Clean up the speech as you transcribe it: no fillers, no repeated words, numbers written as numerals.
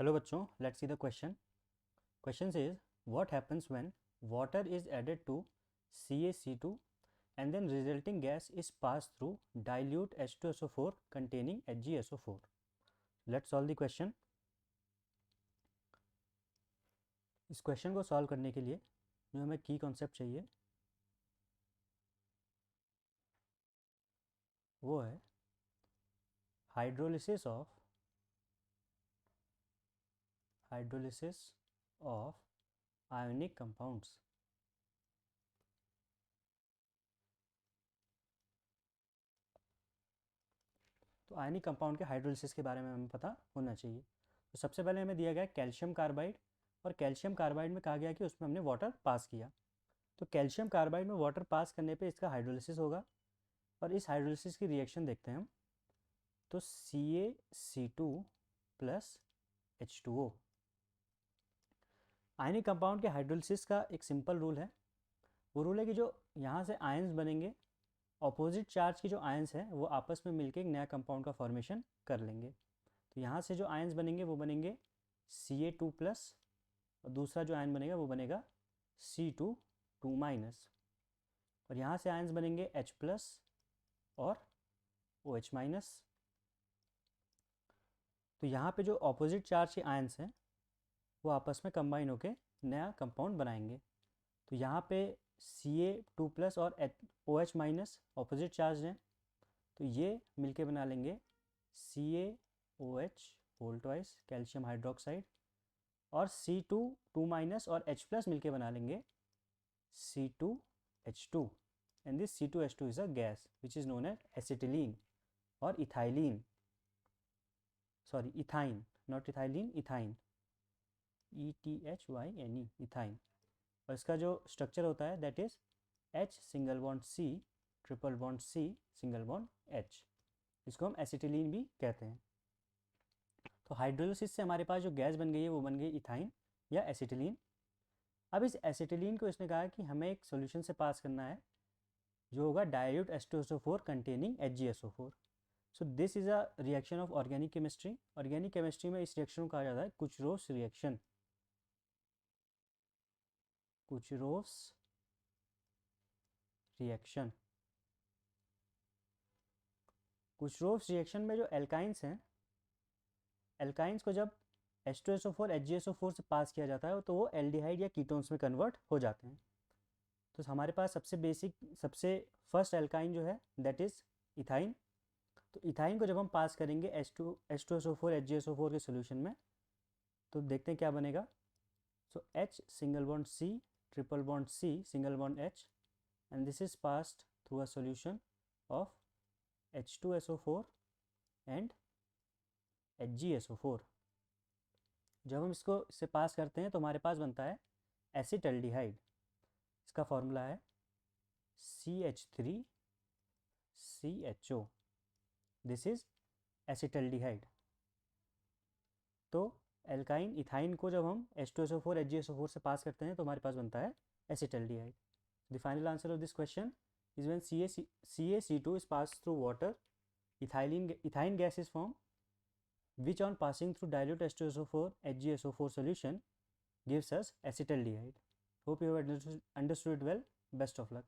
Hello बच्चों, let's see the question. Question says what happens when water is added to CaC2 and then resulting gas is passed through dilute H2SO4 containing HgSO4. Let's solve the question. इस question को solve करने के लिए जो हमें की concept चाहिए वो है हाइड्रोलिसिस ऑफ आयोनिक कंपाउंड्स. तो आयनिक कंपाउंड के हाइड्रोलिसिस के बारे में हमें पता होना चाहिए. तो सबसे पहले हमें दिया गया कैल्शियम कार्बाइड, और कैल्शियम कार्बाइड में कहा गया कि उसमें हमने वाटर पास किया. तो कैल्शियम कार्बाइड में वाटर पास करने पे इसका हाइड्रोलिसिस होगा, और इस हाइड्रोलिसिस की रिएक्शन देखते हैं हम. तो CaC2 plus H2O. Ionic compound के हाइड्रोलिसिस का एक सिंपल रूल है. वो रूल है कि जो यहाँ से आयंस बनेंगे, ऑपोजिट चार्ज की जो आयंस हैं वो आपस में मिलकर एक नया कंपाउंड का फॉर्मेशन कर लेंगे. तो यहाँ से जो आयंस बनेंगे वो बनेंगे Ca2 प्लस, और दूसरा जो आयन बनेगा वो बनेगा C2 माइनस, और यहाँ से आयंस बनेंगे H प्लस और OH माइनस. तो यहाँ पे जो ऑपोजिट चार्ज के आयंस हैं वो आपस में कंबाइन होकर नया कंपाउंड बनाएंगे. तो यहाँ पे Ca2 प्लस और OH माइनस ऑपोजिट चार्ज हैं, तो ये मिलके बना लेंगे CaOH whole twice calcium hydroxide, और C2 माइनस और H प्लस मिलके बना लेंगे C2H2. And this C2H2 is a gas which is known as acetylene और ethylene. Sorry, ethyne, not ethylene, ethyne, ETHYNE, ethyne. और इसका जो स्ट्रक्चर होता है that is H single bond C triple bond C single bond H. इसको हम acetylene भी कहते हैं. तो हाइड्रोलिसिस से हमारे पास जो गैस बन गई है वो बन गई इथाइन या एसिटिलीन. अब इस एसिटिलीन को इसने कहा कि हमें एक सॉल्यूशन से पास करना है जो होगा dilute H2SO4 containing HgSO4. So this is a reaction of organic chemistry. Organic chemistry में इस रिएक्शन को कहा जाता है कुचरोस रिएक्शन. कुचरोस रिएक्शन. कुचरोस रिएक्शन में जो एल्काइंस हैं, एल्काइंस को जब H2SO4 HgSO4 से पास किया जाता है तो वो एल्डिहाइड या कीटोन्स में कन्वर्ट हो जाते हैं. तो हमारे पास सबसे बेसिक, सबसे फर्स्ट एल्काइन जो है दैट इज इथाइन. तो इथाइन को जब हम पास करेंगे H2SO4 HgSO4 के सोल्यूशन में तो देखते हैं क्या बनेगा. सो H single bond C triple bond C single bond H, and this is passed through a solution of H2SO4 and HgSO4. जब हम इससे पास करते हैं तो हमारे पास बनता है एसिटल्डिहाइड. इसका फॉर्मूला है CH3CHO. This is acetaldehyde. तो एल्काइन इथाइन को जब हम H2SO4 HgSO4 से पास करते हैं तो हमारे पास बनता है acetaldehyde. The final answer of this question is when CaC2 is passed through water, ethine gas is formed, which on passing through dilute H2SO4 HgSO4 solution gives us acetaldehyde. Hope you have understood it well. Best of luck.